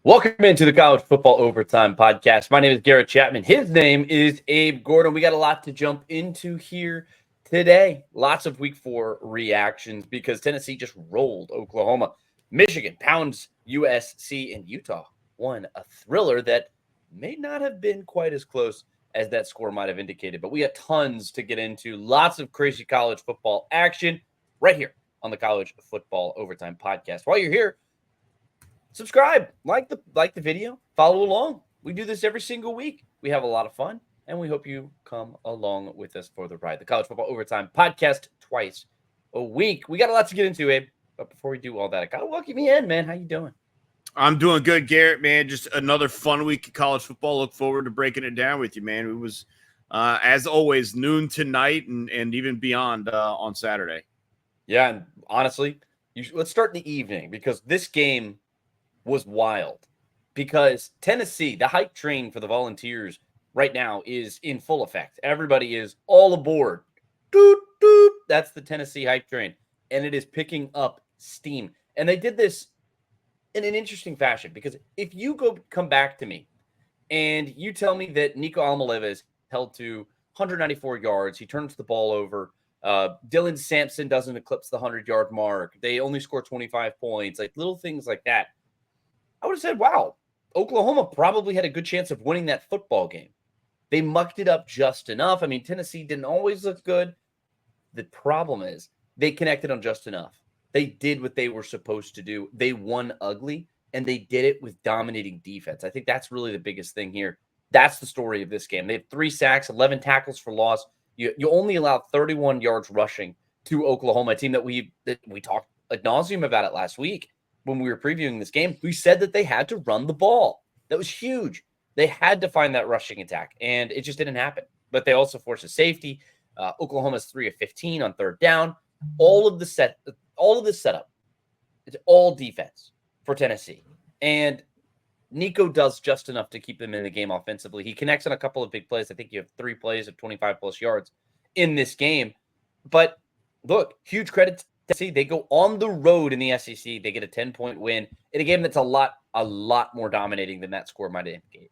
Welcome into the College Football Overtime Podcast. My name is Garrett Chapman. His name is Abe Gordon. We got a lot to jump into here today. Lots of week 4 reactions because Tennessee just rolled Oklahoma. Michigan pounds USC, and Utah won a thriller that may not have been quite as close as that score might have indicated. But we got tons to get into. Lots of crazy college football action right here on the College Football Overtime Podcast. While you're here, subscribe, like the video, follow along. We do this every single week. We have a lot of fun, and we hope you come along with us for the ride. The College Football Overtime Podcast twice a week. We got a lot to get into, Abe. But before we do all that, I gotta welcome you in, man. How you doing? I'm doing good, Garrett, man. Just another fun week of college football. Look forward to breaking it down with you, man. It was, as always, noon tonight and even beyond on Saturday. Yeah, and honestly, let's start in the evening because this game was wild. Because Tennessee, the hype train for the Volunteers right now is in full effect. Everybody is all aboard. Doot, doot. That's the Tennessee hype train, and it is picking up steam. And they did this in an interesting fashion because if you come back to me and you tell me that Nico Almaleva is held to 194 yards, he turns the ball over, Dylan Sampson doesn't eclipse the 100-yard mark, they only score 25 points, like little things like that, I would have said, wow, Oklahoma probably had a good chance of winning that football game. They mucked it up just enough. I mean, Tennessee didn't always look good. The problem is they connected on just enough. They did what they were supposed to do. They won ugly, and they did it with dominating defense. I think that's really the biggest thing here. That's the story of this game. They had 3 sacks, 11 tackles for loss. You only allowed 31 yards rushing to Oklahoma, a team that we talked ad nauseum about it last week. When we were previewing this game, we said that they had to run the ball. That was huge. They had to find that rushing attack, and it just didn't happen. But they also forced a safety. Oklahoma's 3 of 15 on third down. All of this setup, it's all defense for Tennessee. And Nico does just enough to keep them in the game offensively. He connects on a couple of big plays. I think you have 3 plays of 25-plus yards in this game. But look, huge credit to Tennessee. They go on the road in the SEC. They get a 10-point win in a game that's a lot more dominating than that score might indicate.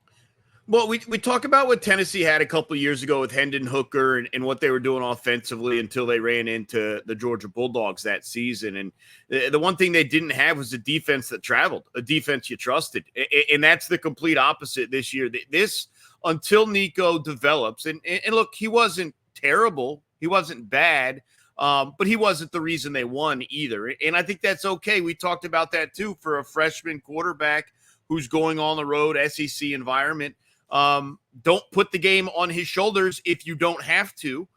Well, we talk about what Tennessee had a couple of years ago with Hendon Hooker and what they were doing offensively until they ran into the Georgia Bulldogs that season. And the one thing they didn't have was a defense that traveled, a defense you trusted. And that's the complete opposite this year. This, until Nico develops, and look, he wasn't terrible. He wasn't bad. But he wasn't the reason they won either. And I think that's okay. We talked about that too for a freshman quarterback who's going on the road, SEC environment. Don't put the game on his shoulders if you don't have to.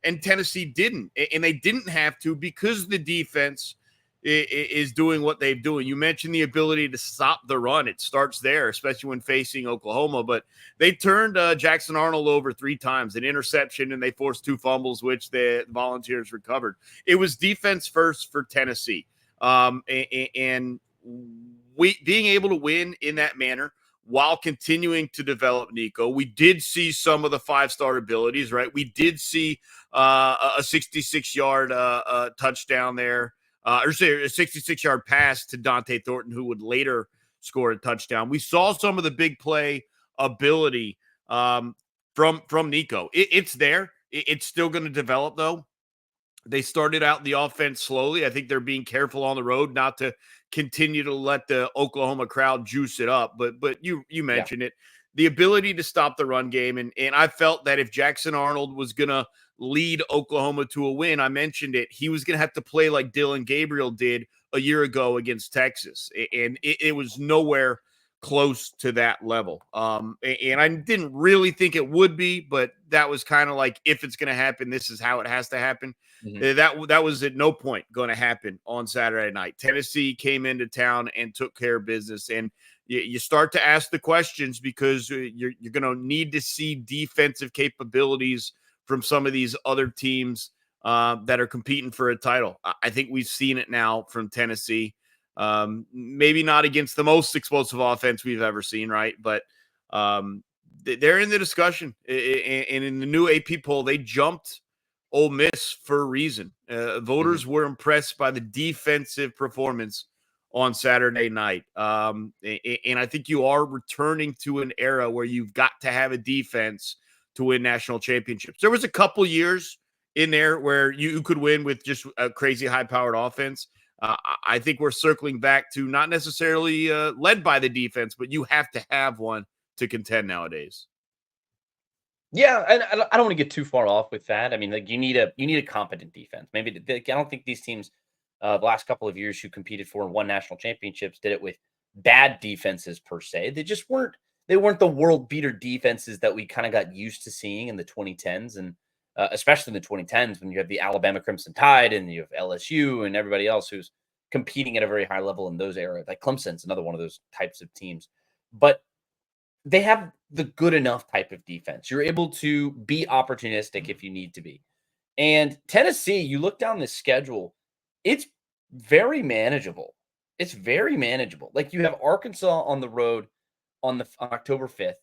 And Tennessee didn't. And they didn't have to because the defense is doing what they're doing. You mentioned the ability to stop the run. It starts there, especially when facing Oklahoma. But they turned Jackson Arnold over 3 times, an interception, and they forced 2 fumbles, which the Volunteers recovered. It was defense first for Tennessee. And being able to win in that manner while continuing to develop Nico. We did see some of the 5-star abilities, right? We did see a 66-yard touchdown there. Or say a 66-yard pass to Dante Thornton, who would later score a touchdown. We saw some of the big play ability from Nico. It's there. It's still going to develop, though. They started out the offense slowly. I think they're being careful on the road not to continue to let the Oklahoma crowd juice it up. But you mentioned it. The ability to stop the run game. And I felt that if Jackson Arnold was going to lead Oklahoma to a win, I mentioned it, he was going to have to play like Dylan Gabriel did a year ago against Texas. And it was nowhere close to that level. And I didn't really think it would be, but that was kind of like, if it's going to happen, this is how it has to happen. Mm-hmm. That was at no point going to happen on Saturday night. Tennessee came into town and took care of business. And you start to ask the questions because you're going to need to see defensive capabilities from some of these other teams that are competing for a title. I think we've seen it now from Tennessee. Maybe not against the most explosive offense we've ever seen, right? But they're in the discussion. And in the new AP poll, they jumped Ole Miss for a reason. Voters were impressed by the defensive performance on Saturday night. And I think you are returning to an era where you've got to have a defense to win national championships. There was a couple years in there where you could win with just a crazy high-powered offense. I think we're circling back to not necessarily led by the defense, but you have to have one to contend nowadays. Yeah, and I don't want to get too far off with that. I mean, like you need a competent defense. Maybe I don't think these teams the last couple of years who competed for and won national championships did it with bad defenses per se. They weren't the world beater defenses that we kind of got used to seeing in the 2010s and especially in the 2010s when you have the Alabama Crimson Tide and you have LSU and everybody else who's competing at a very high level in those areas. Like Clemson's another one of those types of teams. But they have the good enough type of defense. You're able to be opportunistic if you need to be. And Tennessee, you look down the schedule, it's very manageable. It's very manageable. Like you have Arkansas on the road on October 5th.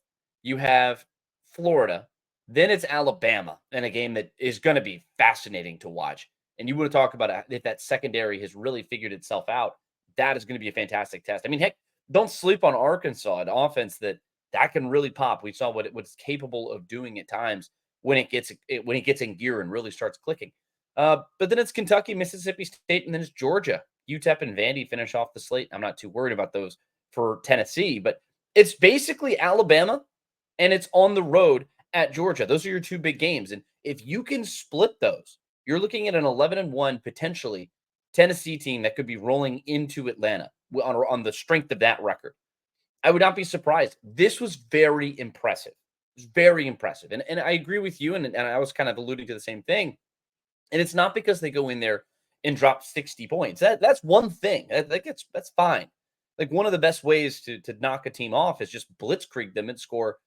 You have Florida, then it's Alabama in a game that is going to be fascinating to watch. And you want to talk about if that secondary has really figured itself out, that is going to be a fantastic test. I mean, heck, don't sleep on Arkansas, an offense that can really pop. We saw what it's capable of doing at times when it gets in gear and really starts clicking. But then it's Kentucky, Mississippi State, and then it's Georgia. UTEP and Vandy finish off the slate. I'm not too worried about those for Tennessee, but it's basically Alabama and it's on the road at Georgia. Those are your two big games. And if you can split those, you're looking at an 11-1 potentially Tennessee team that could be rolling into Atlanta on the strength of that record. I would not be surprised. This was very impressive. It was very impressive. And I agree with you. And I was kind of alluding to the same thing. And it's not because they go in there and drop 60 points. That's one thing. That's fine. Like one of the best ways to knock a team off is just blitzkrieg them and score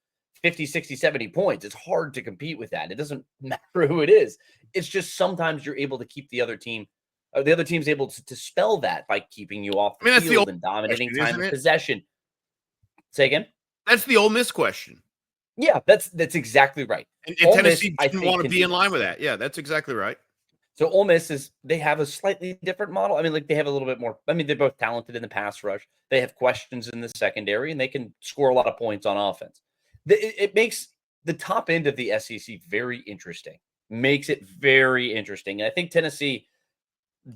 50, 60, 70 points. It's hard to compete with that. It doesn't matter who it is. It's just sometimes you're able to keep the other team's able to spell that by keeping you off the field and dominating time of possession. Say again? That's the Ole Miss question. Yeah, that's exactly right. And Tennessee didn't want to be in line with that. Yeah, that's exactly right. So Ole Miss they have a slightly different model. I mean, like they have a little bit more. I mean, they're both talented in the pass rush. They have questions in the secondary, and they can score a lot of points on offense. It makes the top end of the SEC very interesting. Makes it very interesting. And I think Tennessee,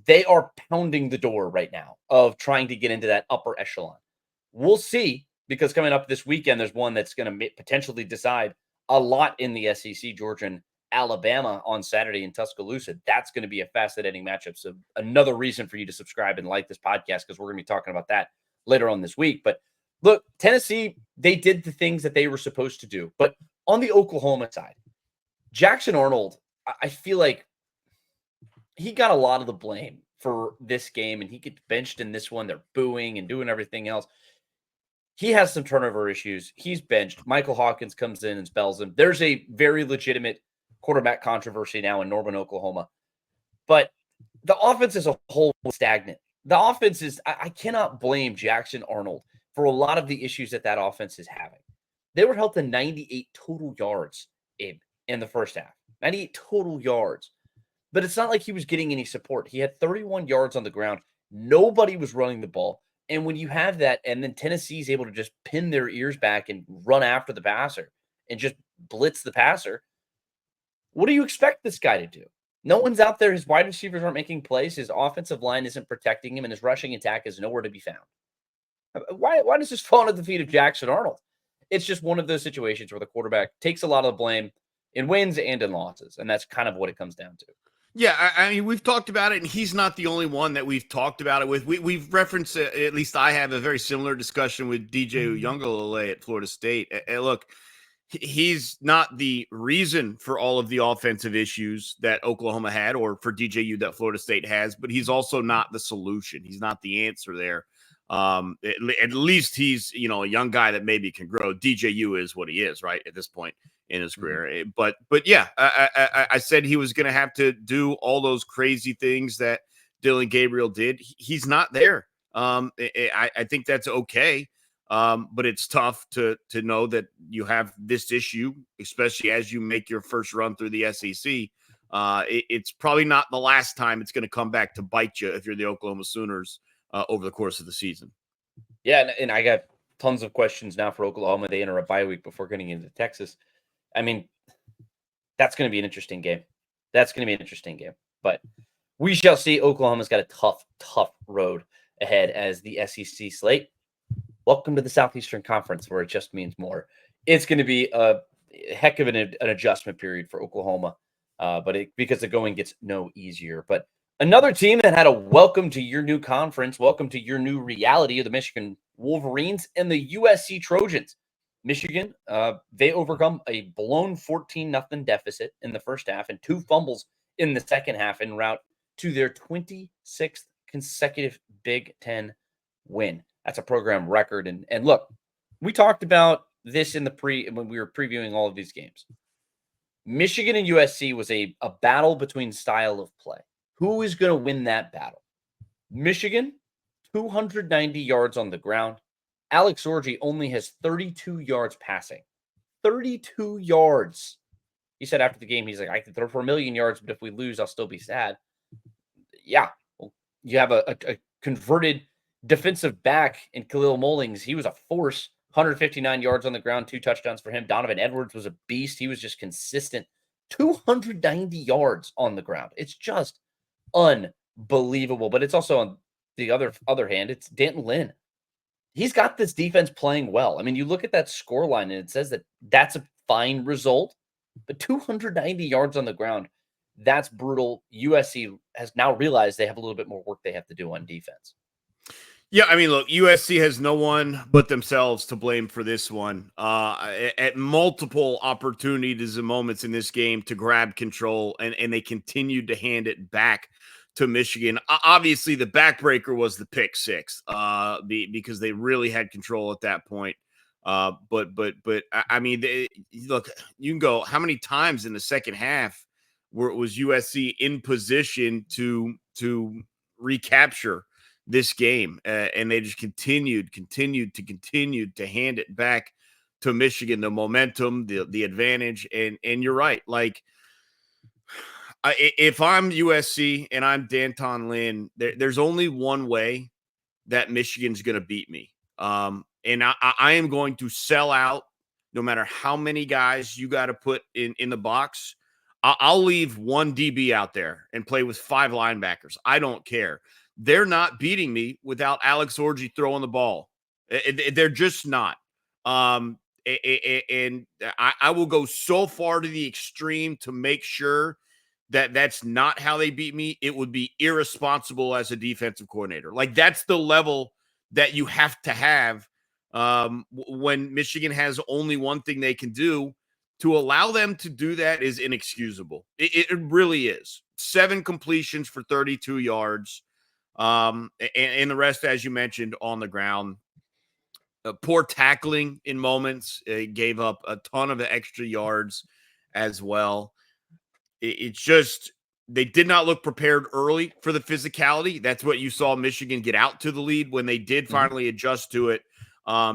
they are pounding the door right now of trying to get into that upper echelon. We'll see, because coming up this weekend, there's one that's going to potentially decide a lot in the SEC, Georgia and Alabama on Saturday in Tuscaloosa. That's going to be a fascinating matchup. So another reason for you to subscribe and like this podcast, because we're going to be talking about that later on this week. But look, Tennessee, they did the things that they were supposed to do. But on the Oklahoma side, Jackson Arnold, I feel like he got a lot of the blame for this game, and he gets benched in this one. They're booing and doing everything else. He has some turnover issues. He's benched. Michael Hawkins comes in and spells him. There's a very legitimate quarterback controversy now in Norman, Oklahoma. But the offense as a whole was stagnant. The offense is, I cannot blame Jackson Arnold for a lot of the issues that offense is having. They were held to 98 total yards in the first half. 98 total yards. But it's not like he was getting any support. He had 31 yards on the ground. Nobody was running the ball. And when you have that, and then Tennessee's able to just pin their ears back and run after the passer and just blitz the passer, what do you expect this guy to do? No one's out there. His wide receivers aren't making plays. His offensive line isn't protecting him, and his rushing attack is nowhere to be found. Why does this fall at the feet of Jackson Arnold? It's just one of those situations where the quarterback takes a lot of the blame in wins and in losses, and that's kind of what it comes down to. Yeah, I mean, we've talked about it, and he's not the only one that we've talked about it with. We've referenced, at least I have, a very similar discussion with DJ Uiagalelei at Florida State. And look, he's not the reason for all of the offensive issues that Oklahoma had or for DJU that Florida State has, but he's also not the solution. He's not the answer there. At least he's, a young guy that maybe can grow. DJU is what he is, right, at this point in his career. But yeah, I said he was going to have to do all those crazy things that Dylan Gabriel did. He's not there. I think that's okay. But it's tough to know that you have this issue, especially as you make your first run through the SEC. It's probably not the last time it's going to come back to bite you if you're the Oklahoma Sooners over the course of the season. Yeah, and I got tons of questions now for Oklahoma. They enter a bye week before getting into Texas. I mean, that's going to be an interesting game. But we shall see. Oklahoma's got a tough road ahead as the SEC slate. Welcome to the Southeastern Conference, where it just means more. It's going to be a heck of an adjustment period for Oklahoma, because the going gets no easier. But another team that had a welcome to your new conference, welcome to your new reality of the Michigan Wolverines and the USC Trojans. Michigan, they overcome a blown 14-0 deficit in the first half and 2 fumbles in the second half en route to their 26th consecutive Big Ten win. That's a program record. And look, we talked about this when we were previewing all of these games. Michigan and USC was a battle between style of play. Who is going to win that battle? Michigan, 290 yards on the ground. Alex Orji only has 32 yards passing. 32 yards. He said after the game, he's like, I can throw for 1,000,000 yards, but if we lose, I'll still be sad. Yeah. Well, you have a converted defensive back in Khalil Mullings. He was a force. 159 yards on the ground, 2 touchdowns for him. Donovan Edwards was a beast. He was just consistent. 290 yards on the ground. It's just unbelievable. But it's also on the other hand, it's Danton Lynn. He's got this defense playing well. I mean, you look at that score line and it says that that's a fine result, but 290 yards on the ground, that's brutal. USC has now realized they have a little bit more work they have to do on defense. Yeah, I mean, look, USC has no one but themselves to blame for this one. At multiple opportunities and moments in this game to grab control, and they continued to hand it back to Michigan. Obviously, the backbreaker was the pick six, because they really had control at that point. But I mean, look, you can go how many times in the second half where it was USC in position to recapture this game, and they just continued to hand it back to Michigan, the momentum, the advantage, and you're right, like. If I'm USC and I'm Danton Lynn, there's only one way that Michigan's going to beat me. And I am going to sell out no matter how many guys you got to put in the box. I'll leave one DB out there and play with 5 linebackers. I don't care. They're not beating me without Alex Orji throwing the ball. They're just not. And I will go so far to the extreme to make sure that's not how they beat me. It would be irresponsible as a defensive coordinator. Like, that's the level that you have to have when Michigan has only one thing they can do. To allow them to do that is inexcusable. It really is. 7 completions for 32 yards. And the rest, as you mentioned, on the ground. Poor tackling in moments. Gave up a ton of extra yards as well. It's just they did not look prepared early for the physicality. That's what you saw Michigan get out to the lead when they did finally adjust to it.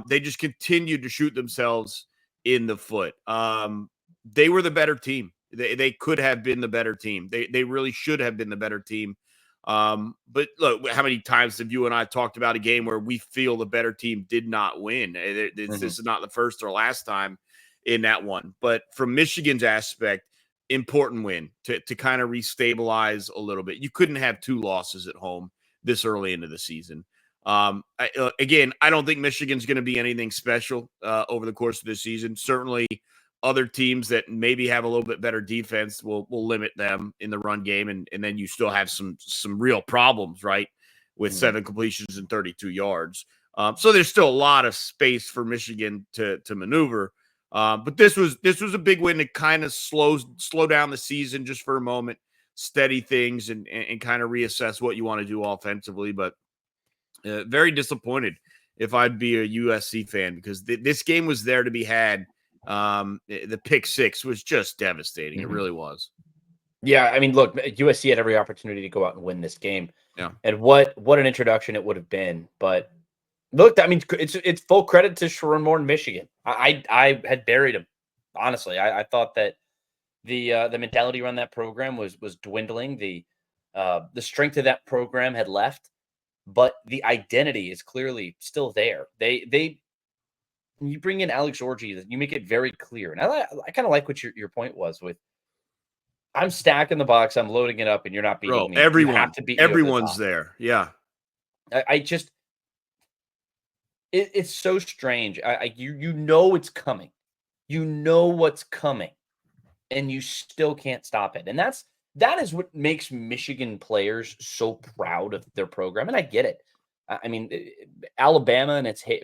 They just continued to shoot themselves in the foot. They were the better team. They could have been the better team. They really should have been the better team. But look, how many times have you and I talked about a game where we feel the better team did not win? This is not the first or last time in that one. But from Michigan's aspect, important win to kind of restabilize a little bit. You couldn't have 2 losses at home this early into the season. Again, I don't think Michigan's going to be anything special over the course of the season. Certainly other teams that maybe have a little bit better defense will limit them in the run game. And then you still have some real problems, right? With 7 completions and 32 yards. So there's still a lot of space for Michigan to maneuver. But this was a big win to kind of slow down the season just for a moment, steady things and kind of reassess what you want to do offensively. But very disappointed if I'd be a USC fan, because this game was there to be had. The pick 6 was just devastating. It really was. Yeah, I mean, look, USC had every opportunity to go out and win this game. Yeah. And what an introduction it would have been. But look, I mean, it's full credit to Sherrone Moore in Michigan. I had buried him. Honestly, I thought that the mentality around that program was dwindling. The strength of that program had left. but the identity is clearly still there. They you bring in Alex Orji, you make it very clear. And I kind of like what your point was with I'm stacking the box, I'm loading it up, and you're not beating Bro, me. You have to beat me over the everyone's top. there. Yeah. I just it's so strange. You know it's coming. You know what's coming, and you still can't stop it. And that is what makes Michigan players so proud of their program. And I get it. I mean, Alabama and I say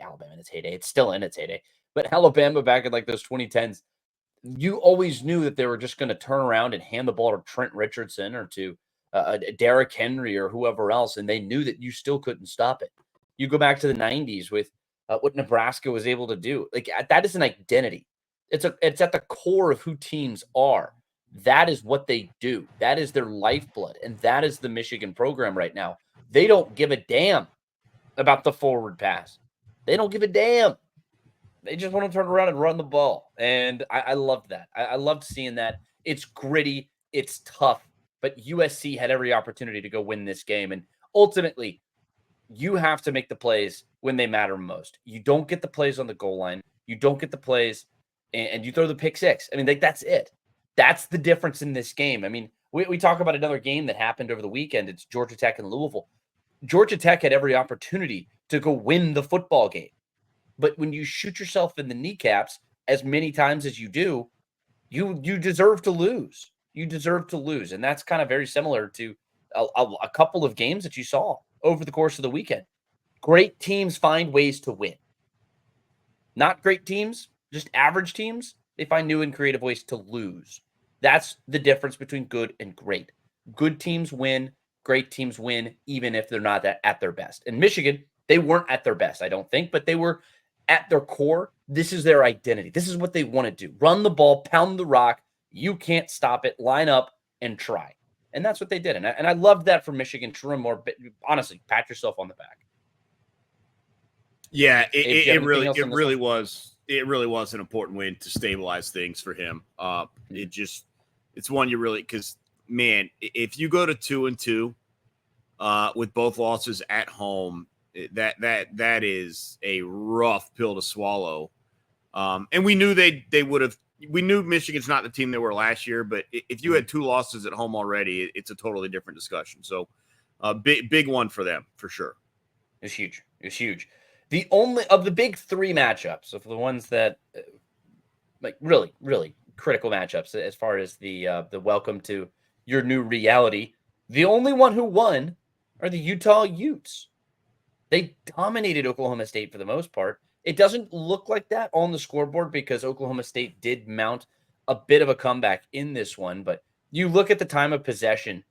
Alabama in its heyday. It's still in its heyday. But Alabama back in like those 2010s, you always knew that they were just going to turn around and hand the ball to Trent Richardson or to Derrick Henry or whoever else, and they knew that you still couldn't stop it. You go back to the 90s with what Nebraska was able to do. Like that is an identity. It's at the core of who teams are. That is what they do. That is their lifeblood, and that is the Michigan program right now. They don't give a damn about the forward pass. They don't give a damn. They just want to turn around and run the ball. And I loved that. I loved seeing that. It's gritty, it's tough, but USC had every opportunity to go win this game. And ultimately, you have to make the plays when they matter most. You don't get the plays on the goal line. You don't get the plays and you throw the pick six. I mean, like that's it. That's the difference in this game. I mean, we talk about another game that happened over the weekend. It's Georgia Tech and Louisville. Georgia Tech had every opportunity to go win the football game. But when you shoot yourself in the kneecaps as many times as you do, you deserve to lose. You deserve to lose. And that's kind of very similar to a couple of games that you saw over the course of the weekend. Great teams find ways to win. Not great teams, just average teams, they find new and creative ways to lose. That's the difference between good and great. Good teams win, great teams win, even if they're not at their best. In Michigan, they weren't at their best, I don't think, but they were at their core. This is their identity. This is what they want to do. Run the ball, pound the rock. You can't stop it. Line up and try. And that's what they did. And I loved that for Michigan. Sherman Moore, honestly, pat yourself on the back. Yeah, it really was an important win to stabilize things for him. It's one you really, because man, if you go to 2-2 with both losses at home, that is a rough pill to swallow. And we knew they would have. We knew Michigan's not the team they were last year, but if you had 2 losses at home already, it's a totally different discussion. So, big one for them for sure. It's huge. It's huge. The only of the big 3 matchups, of the ones that like really, really critical matchups as far as the welcome to your new reality, the only one who won are the Utah Utes. They dominated Oklahoma State for the most part. It doesn't look like that on the scoreboard because Oklahoma State did mount a bit of a comeback in this one. But you look at the time of possession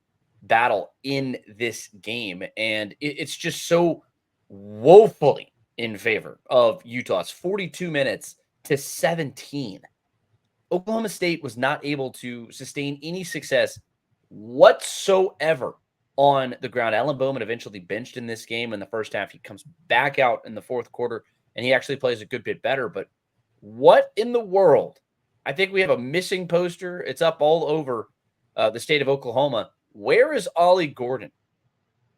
battle in this game, and it's just so woefully in favor of Utah's 42 minutes to 17. Oklahoma State was not able to sustain any success whatsoever on the ground. Alan Bowman eventually benched in this game in the first half. He comes back out in the fourth quarter, and he actually plays a good bit better. But what in the world? I think we have a missing poster. It's up all over the state of Oklahoma. Where is Ollie Gordon?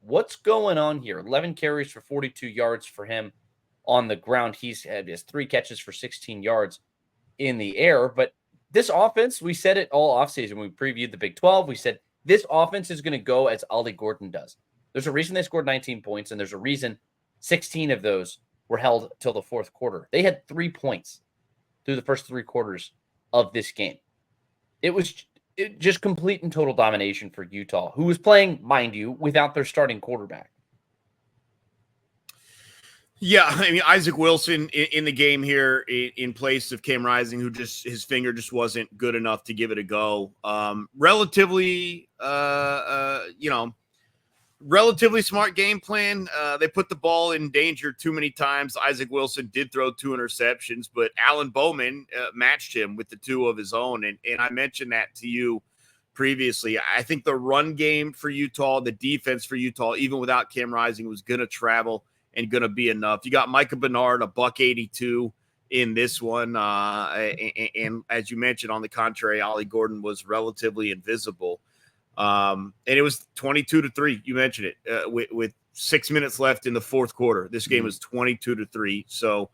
What's going on here? 11 carries for 42 yards for him on the ground. He has 3 catches for 16 yards in the air. But this offense, we said it all offseason. We previewed the Big 12. We said this offense is going to go as Ollie Gordon does. There's a reason they scored 19 points, and there's a reason 16 of those were held till the fourth quarter. They had 3 points through the first 3 quarters of this game. It was just complete and total domination for Utah, who was playing, mind you, without their starting quarterback. Yeah, I mean, Isaac Wilson in the game here in place of Cam Rising, who just his finger just wasn't good enough to give it a go. Relatively smart game plan. They put the ball in danger too many times. Isaac Wilson did throw 2 interceptions, but Alan Bowman matched him with the 2 of his own. And I mentioned that to you previously. I think the run game for Utah, the defense for Utah, even without Cam Rising, was going to travel and going to be enough. You got Micah Bernard, $182 in this one. And as you mentioned, on the contrary, Ollie Gordon was relatively invisible. And it was 22-3. You mentioned it with 6 minutes left in the fourth quarter. This game was 22-3. So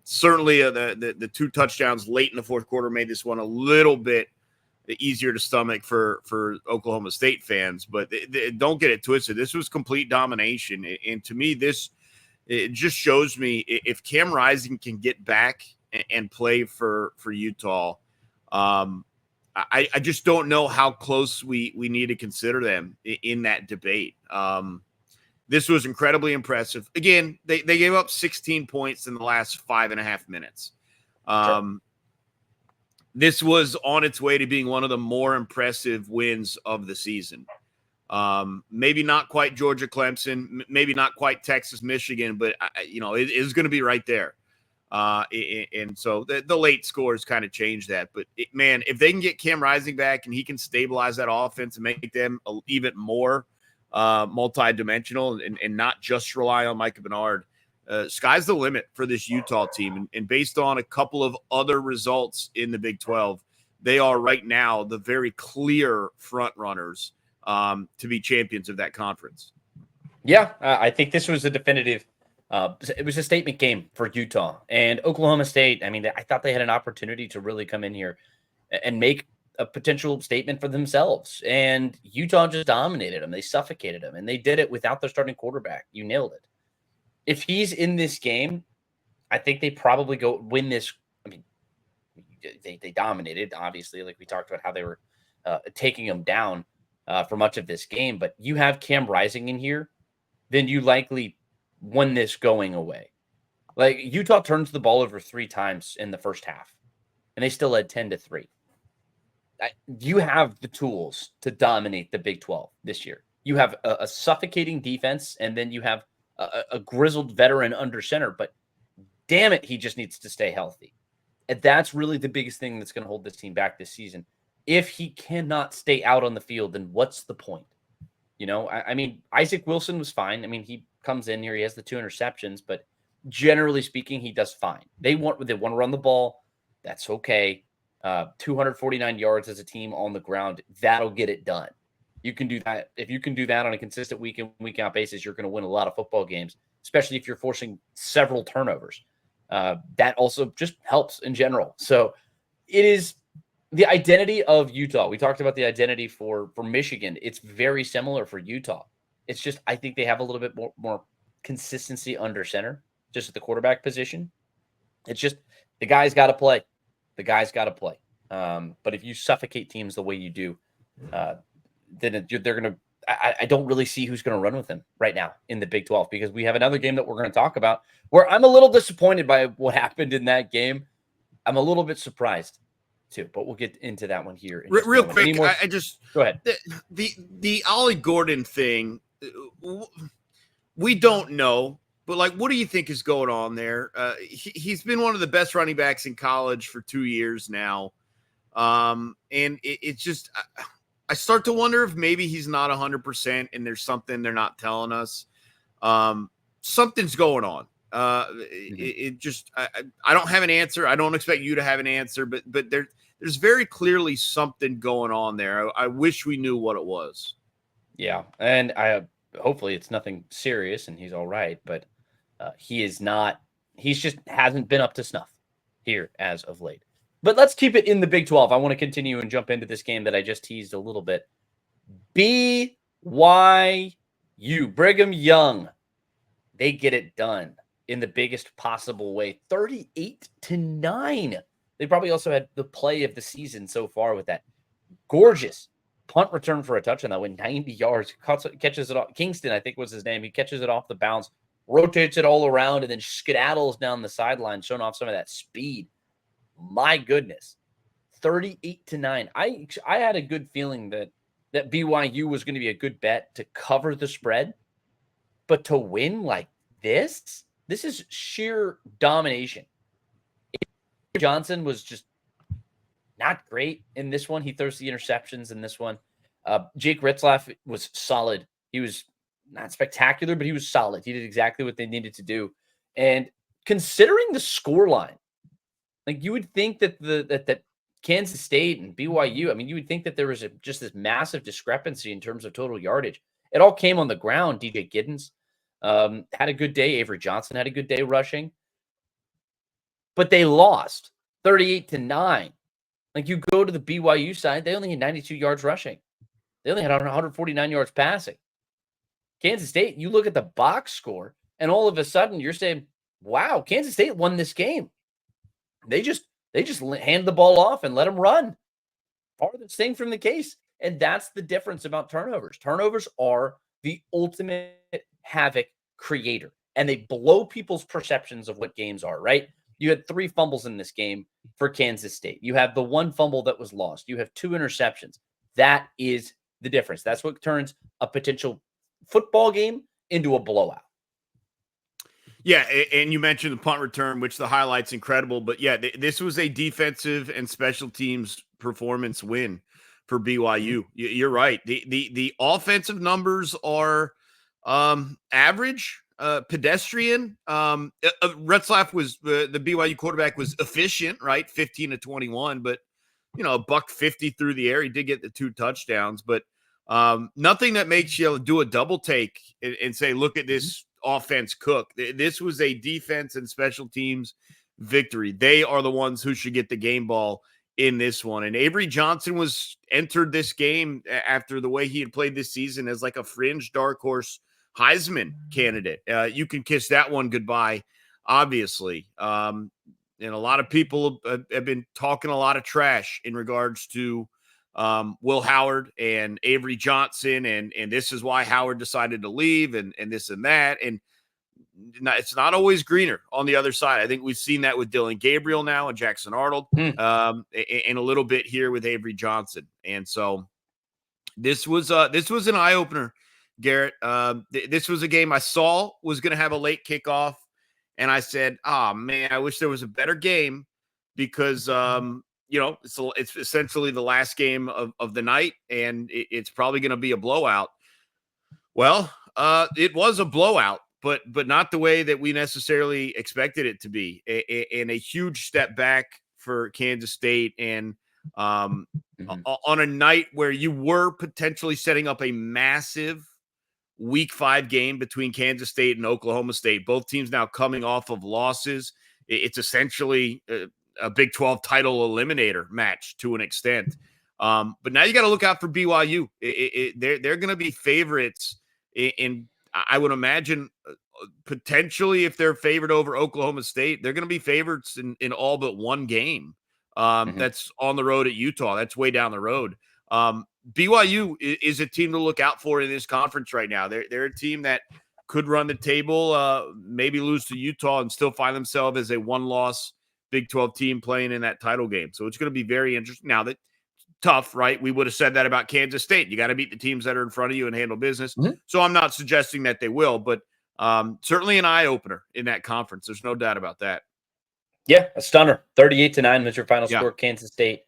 certainly the 2 touchdowns late in the fourth quarter made this one a little bit easier to stomach for Oklahoma State fans. But don't get it twisted. This was complete domination. And to me, it just shows me if Cam Rising can get back and play for Utah, I just don't know how close we need to consider them in that debate. This was incredibly impressive. Again, they gave up 16 points in the last 5.5 minutes. Sure. This was on its way to being one of the more impressive wins of the season. Maybe not quite Georgia, Clemson, maybe not quite Texas, Michigan, but it is going to be right there. And so the late scores kind of changed that. But man, if they can get Cam Rising back and he can stabilize that offense and make them even more multi-dimensional and not just rely on Micah Bernard, sky's the limit for this Utah team. And based on a couple of other results in the Big 12, they are right now the very clear front runners to be champions of that conference. Yeah, I think this was a definitive. It was a statement game for Utah and Oklahoma State. I mean, I thought they had an opportunity to really come in here and make a potential statement for themselves. And Utah just dominated them. They suffocated them, and they did it without their starting quarterback. You nailed it. If he's in this game, I think they probably go win this. I mean, they dominated, obviously, like we talked about how they were taking them down for much of this game. But you have Cam Rising in here, then you likely won this going away. Like Utah turns the ball over 3 times in the first half, and they still led 10-3. You have the tools to dominate the Big 12 this year. You have a suffocating defense, and then you have a grizzled veteran under center. But damn it, he just needs to stay healthy. And that's really the biggest thing that's going to hold this team back this season. If he cannot stay out on the field, then what's the point? I mean, Isaac Wilson was fine. I mean, he comes in here, he has the 2 interceptions, but generally speaking, he does fine. They want to run the ball. That's okay. 249 yards as a team on the ground, that'll get it done. You can do that. If you can do that on a consistent week in, week out basis, you're going to win a lot of football games, especially if you're forcing several turnovers. That also just helps in general. So it is the identity of Utah. We talked about the identity for Michigan. It's very similar for Utah. It's just, I think they have a little bit more consistency under center, just at the quarterback position. It's just, the guy's got to play. The guy's got to play. But if you suffocate teams the way you do, then they're going to, I don't really see who's going to run with them right now in the Big 12, because we have another game that we're going to talk about where I'm a little disappointed by what happened in that game. I'm a little bit surprised too, but we'll get into that one here. Real quick, I just go ahead. The Ollie Gordon thing, we don't know, but like, what do you think is going on there? He's been one of the best running backs in college for 2 years now, and it's just I start to wonder if maybe he's not 100%, and there's something they're not telling us. Something's going on. It just I don't have an answer. I don't expect you to have an answer, but there's very clearly something going on there. I wish we knew what it was. Yeah, and hopefully it's nothing serious and he's all right, but he is not. He's just hasn't been up to snuff here as of late. But let's keep it in the Big 12. I want to continue and jump into this game that I just teased a little bit. BYU, Brigham Young, they get it done in the biggest possible way, 38-9. They probably also had the play of the season so far with that gorgeous punt return for a touchdown that went 90 yards, catches it off. Kingston, I think was his name. He catches it off the bounce, rotates it all around, and then skedaddles down the sideline, showing off some of that speed. My goodness, 38-9. I had a good feeling that BYU was going to be a good bet to cover the spread, but to win like this is sheer domination. Johnson was just not great in this one. He throws the interceptions in this one. Jake Ritzlaff was solid. He was not spectacular, but he was solid. He did exactly what they needed to do. And considering the scoreline, like you would think that that Kansas State and BYU, I mean, you would think that there was just this massive discrepancy in terms of total yardage. It all came on the ground. DJ Giddens had a good day. Avery Johnson had a good day rushing. But they lost 38-9. Like, you go to the BYU side, they only had 92 yards rushing. They only had 149 yards passing. Kansas State, you look at the box score, and all of a sudden you're saying, wow, Kansas State won this game. They just hand the ball off and let them run. Farthest thing from the case. And that's the difference about turnovers. Turnovers are the ultimate havoc creator, and they blow people's perceptions of what games are, right? You had 3 fumbles in this game for Kansas State. You have the 1 fumble that was lost. You have 2 interceptions. That is the difference. That's what turns a potential football game into a blowout. Yeah, and you mentioned the punt return, which the highlight's incredible. But yeah, this was a defensive and special teams performance win for BYU. You're right. The offensive numbers are average, pedestrian. Retzlaff was the BYU quarterback was efficient, right? 15-21, but $150 through the air. He did get the 2 touchdowns, but nothing that makes you do a double take and say, look at this offense cook. This was a defense and special teams victory. They are the ones who should get the game ball in this one. And Avery Johnson was entered this game after the way he had played this season as like a fringe dark horse Heisman candidate. You can kiss that one goodbye, obviously. And a lot of people have been talking a lot of trash in regards to Will Howard and Avery Johnson, and this is why Howard decided to leave, and this and that, and it's not always greener on the other side. I think we've seen that with Dylan Gabriel now and Jackson Arnold, and a little bit here with Avery Johnson. And so this was an eye opener, Garrett. This was a game I saw was going to have a late kickoff, and I said, "Oh man, I wish there was a better game," because it's essentially the last game of the night, and it's probably going to be a blowout. Well, it was a blowout, but not the way that we necessarily expected it to be, and a huge step back for Kansas State. And on a night where you were potentially setting up a massive Week 5 game between Kansas State and Oklahoma State, both teams now coming off of losses. It's essentially a Big 12 title eliminator match to an extent. But now you got to look out for BYU. They're going to be favorites in I would imagine potentially if they're favored over Oklahoma State, they're going to be favorites in all but one game. That's on the road at Utah. That's way down the road. BYU is a team to look out for in this conference right now. They're a team that could run the table, maybe lose to Utah and still find themselves as a one-loss Big 12 team playing in that title game. So it's going to be very interesting. Now, that tough, right? We would have said that about Kansas State. You got to beat the teams that are in front of you and handle business. So I'm not suggesting that they will, but certainly an eye-opener in that conference. There's no doubt about that. Yeah, a stunner. 38-9 was your final score. Kansas State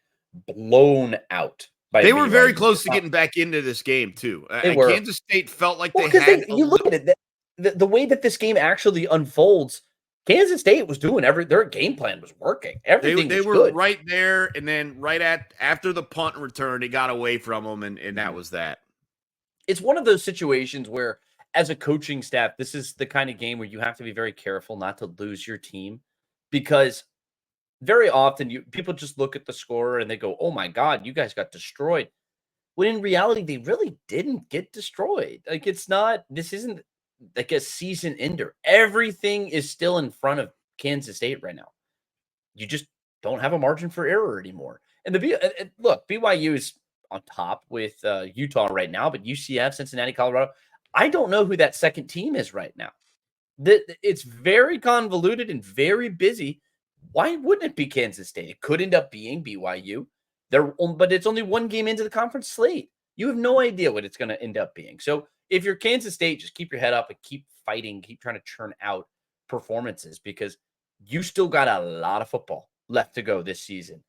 blown out. They were very close to getting back into this game, too. Kansas State felt like they had – You look at it, the way that this game actually unfolds, Kansas State was doing their game plan was working. Everything they was were good. Right there, and then after the punt and return, it got away from them, and that was that. It's one of those situations where, as a coaching staff, this is the kind of game where you have to be very careful not to lose your team, because very often people just look at the score and they go, "Oh my God, you guys got destroyed." When in reality, they really didn't get destroyed. Like, this isn't like a season ender. Everything is still in front of Kansas State right now. You just don't have a margin for error anymore. And look, BYU is on top with Utah right now, but UCF, Cincinnati, Colorado, I don't know who that second team is right now. It's very convoluted and very busy. Why wouldn't it be Kansas State? It could end up being BYU. But it's only one game into the conference slate. You have no idea what it's going to end up being. So if you're Kansas State, just keep your head up and keep fighting, keep trying to churn out performances, because you still got a lot of football left to go this season.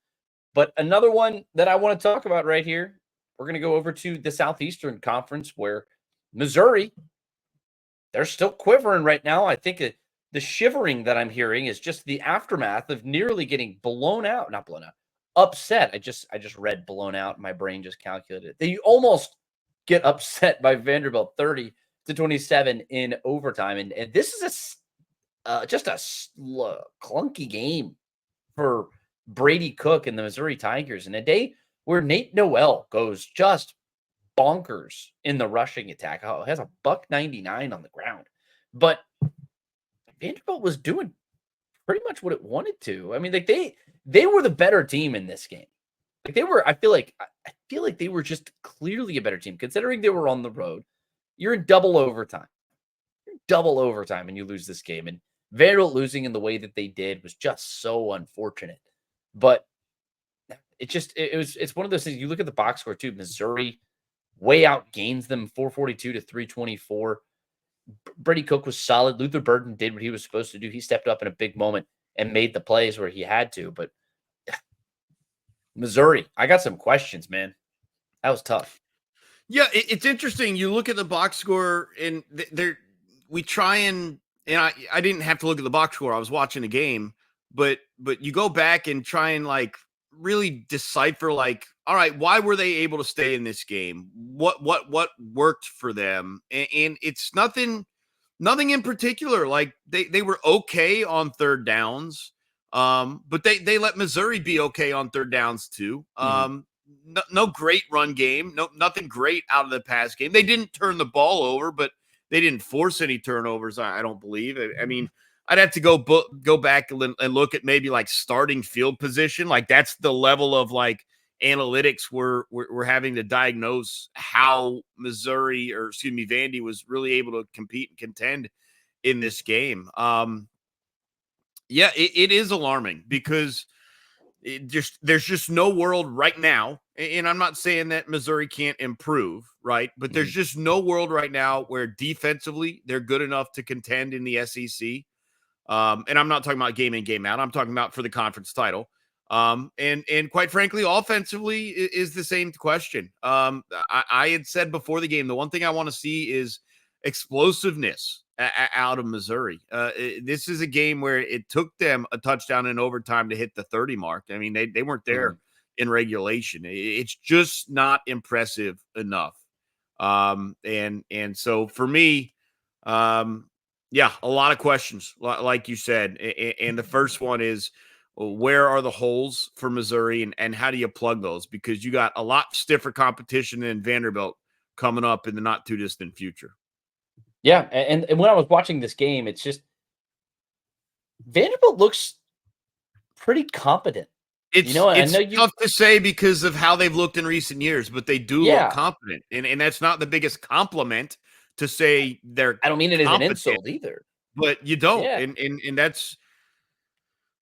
But another one that I want to talk about right here, we're going to go over to the Southeastern Conference, where Missouri, they're still quivering right now. I think the shivering that I'm hearing is just the aftermath of nearly getting not blown out, upset. I just read blown out. My brain just calculated it. They almost get upset by Vanderbilt 30-27 in overtime. And this is just a clunky game for Brady Cook and the Missouri Tigers in a day where Nate Noel goes just bonkers in the rushing attack. Oh, has a $199 on the ground. But Vanderbilt was doing pretty much what it wanted to. I mean, like they were the better team in this game. Like they were, I feel like they were just clearly a better team considering they were on the road. You're in double overtime. Double overtime and you lose this game. And Vanderbilt losing in the way that they did was just so unfortunate. But it's one of those things. You look at the box score too. Missouri way outgains them 442-324. Brady Cook was solid. Luther Burden did what he was supposed to do. He stepped up in a big moment and made the plays where he had to. But Missouri, I got some questions, man. That was tough. Yeah, it's interesting. You look at the box score, and we try and I didn't have to look at the box score. I was watching the game, but you go back and try and like really decipher, like, all right, why were they able to stay in this game? What worked for them? And it's nothing in particular. Like they were okay on third downs. But they let Missouri be okay on third downs too. No great run game, nothing great out of the pass game. They didn't turn the ball over, but they didn't force any turnovers. I don't believe. I mean, I'd have to go back and look at maybe like starting field position. Like that's the level of like analytics we're having to diagnose how Missouri, or excuse me, Vandy was really able to compete and contend in this game. Yeah, it is alarming because there's just no world right now, and I'm not saying that Missouri can't improve, right? But there's just no world right now where defensively they're good enough to contend in the SEC. And I'm not talking about game in, game out. I'm talking about for the conference title. And quite frankly, offensively is the same question. I had said before the game, the one thing I want to see is explosiveness out of Missouri. This is a game where it took them a touchdown in overtime to hit the 30 mark. I mean, they weren't there in regulation. It's just not impressive enough. And so for me, yeah, a lot of questions, like you said. And the first one is, where are the holes for Missouri, and how do you plug those? Because you got a lot stiffer competition than Vanderbilt coming up in the not too distant future. Yeah, and when I was watching this game, it's just Vanderbilt looks pretty competent. It's I know you. tough to say because of how they've looked in recent years, but they do look Yeah, competent, and that's not the biggest compliment to say they're I don't mean it as an competent, insult either. but you don't, Yeah. and that's.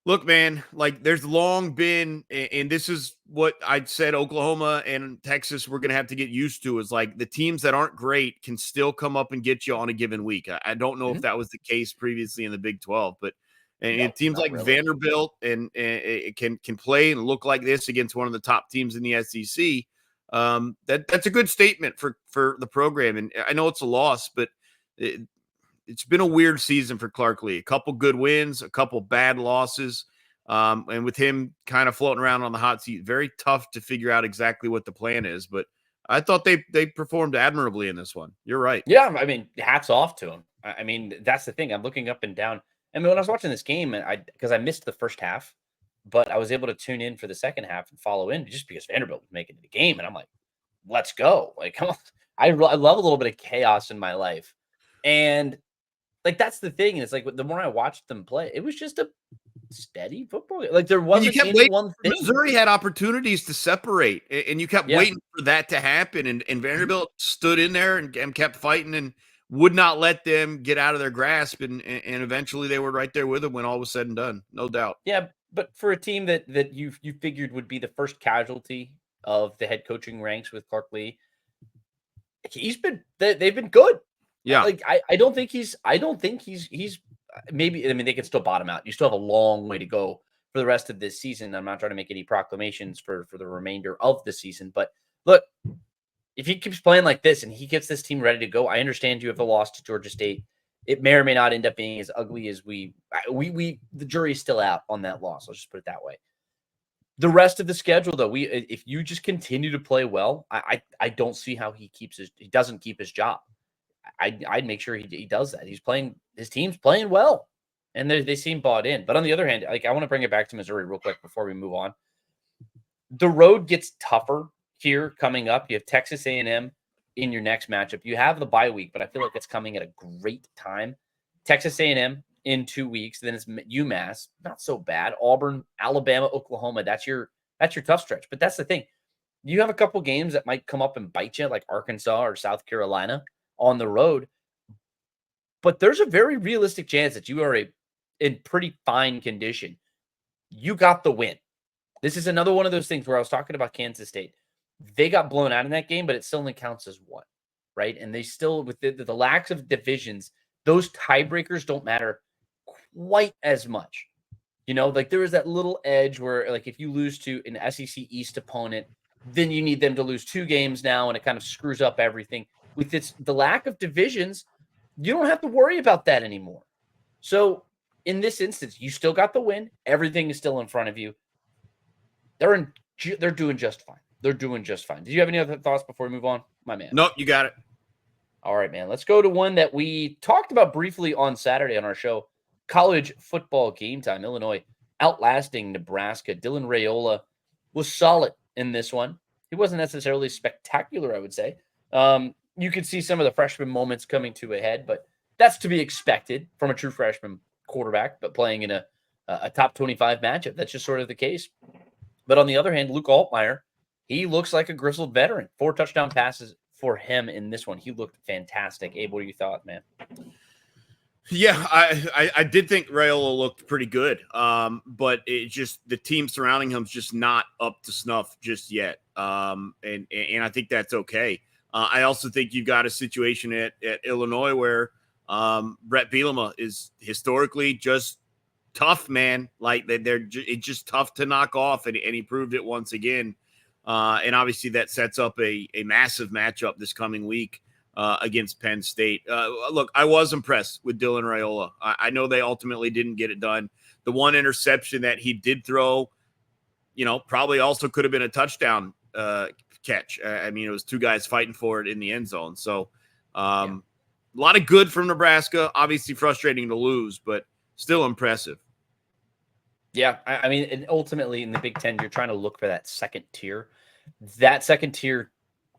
Look, man, like there's long been, and this is what I'd said Oklahoma and Texas we're going to have to get used to, is like the teams that aren't great can still come up and get you on a given week. I don't know if that was the case previously in the Big 12, but No, teams not like really. Vanderbilt and it can play and look like this against one of the top teams in the SEC. That's a good statement for the program. And I know it's a loss, but it's been a weird season for Clark Lee. A couple good wins, a couple bad losses. And with him kind of floating around on the hot seat, very tough to figure out exactly what the plan is. But I thought they performed admirably in this one. You're right. Yeah, I mean, hats off to him. I mean, that's the thing. I'm looking up and down. I mean, when I was watching this game, because I missed the first half, but I was able to tune in for the second half and follow in just because Vanderbilt was making the game, and I'm like, let's go! Like, come on. I love a little bit of chaos in my life, and like that's the thing. It's like the more I watched them play, it was just a steady football game. Like there And you wasn't kept any waiting. one thing. Missouri had opportunities to separate, and you kept Yeah. waiting for that to happen. And Vanderbilt stood in there and kept fighting and would not let them get out of their grasp. And eventually they were right there with them when all was said and done. No doubt. Yeah, but for a team that you figured would be the first casualty of the head coaching ranks with Clark Lee, they've been good. Yeah. Like I don't think he's maybe, I mean, they can still bottom out. You still have a long way to go for the rest of this season. I'm not trying to make any proclamations for the remainder of the season, but look, if he keeps playing like this and he gets this team ready to go, I understand you have a loss to Georgia State. It may or may not end up being as ugly as the jury's still out on that loss. Let's just put it that way. The rest of the schedule, though, if you just continue to play well, I don't see how he doesn't keep his job. I'd make sure he does that. His team's playing well, and they seem bought in. But on the other hand, like I want to bring it back to Missouri real quick before we move on. The road gets tougher here coming up. You have Texas A&M in your next matchup. You have the bye week, but I feel like it's coming at a great time. Texas A&M in 2 weeks. Then it's UMass, not so bad. Auburn, Alabama, Oklahoma. That's your tough stretch. But that's the thing. You have a couple games that might come up and bite you, like Arkansas or South Carolina on the road. But there's a very realistic chance that you are in pretty fine condition. You got the win. This is another one of those things where I was talking about Kansas State. They got blown out in that game, but it still only counts as one, right? And they still, with the lacks of divisions, those tiebreakers don't matter quite as much. Like there is that little edge where, like, if you lose to an SEC East opponent, then you need them to lose 2 games now, and it kind of screws up everything. With the lack of divisions, you don't have to worry about that anymore. So in this instance, you still got the win. Everything is still in front of you. They're doing just fine. They're doing just fine. Did you have any other thoughts before we move on, my man? Nope, you got it. All right, man. Let's go to one that we talked about briefly on Saturday on our show, college football game time. Illinois outlasting Nebraska. Dylan Raiola was solid in this one. He wasn't necessarily spectacular, I would say. You could see some of the freshman moments coming to a head, but that's to be expected from a true freshman quarterback, but playing in a top 25 matchup. That's just sort of the case. But on the other hand, Luke Altmaier, he looks like a grizzled veteran. 4 touchdown passes for him in this one. He looked fantastic. Abe, what do you thought, man? Yeah, I did think Raiola looked pretty good, but it just the team surrounding him is just not up to snuff just yet, and I think that's okay. I also think you've got a situation at Illinois where Brett Bielema is historically just tough, man. Like it's just tough to knock off, and he proved it once again. And obviously that sets up a massive matchup this coming week against Penn State. Look, I was impressed with Dylan Raiola. I know they ultimately didn't get it done. The one interception that he did throw, probably also could have been a touchdown catch. I mean, it was 2 guys fighting for it in the end zone. So a lot of good from Nebraska. Obviously frustrating to lose, but still impressive. Yeah, I mean, and ultimately in the Big Ten, you're trying to look for that second tier. That second tier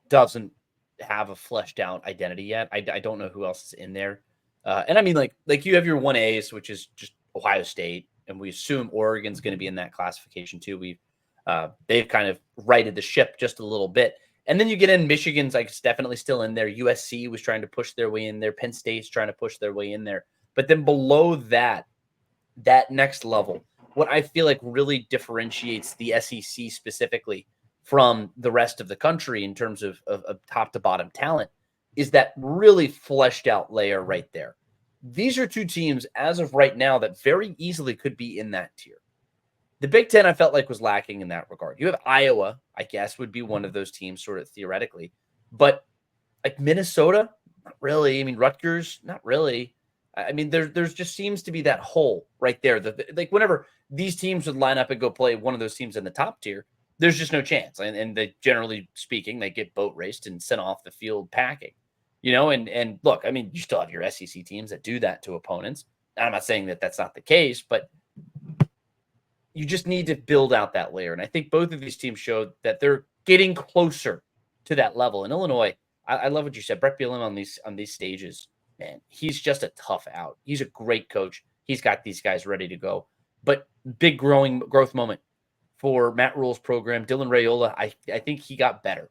doesn't have a fleshed out identity yet. I don't know who else is in there. And I mean, like you have your 1As, which is just Ohio State, and we assume Oregon's going to be in that classification too. They've kind of righted the ship just a little bit. And then you get in Michigan's like definitely still in there. USC was trying to push their way in there. Penn State's trying to push their way in there. But then below that next level, what I feel like really differentiates the SEC specifically from the rest of the country in terms of top to bottom talent is that really fleshed out layer right there. These are 2 teams as of right now that very easily could be in that tier. The Big Ten I felt like was lacking in that regard. You have Iowa, I guess, would be one of those teams sort of theoretically, but like Minnesota, not really. I mean, Rutgers, not really. I mean, there's just seems to be that hole right there. Like whenever these teams would line up and go play one of those teams in the top tier, there's just no chance. And they, generally speaking, they get boat raced and sent off the field packing, and look, I mean, you still have your SEC teams that do that to opponents. And I'm not saying that that's not the case, but you just need to build out that layer. And I think both of these teams showed that they're getting closer to that level. In Illinois, I love what you said. Brett Bielema on these stages, man, he's just a tough out. He's a great coach. He's got these guys ready to go. But big growth moment for Matt Rule's program. Dylan Raiola, I think he got better.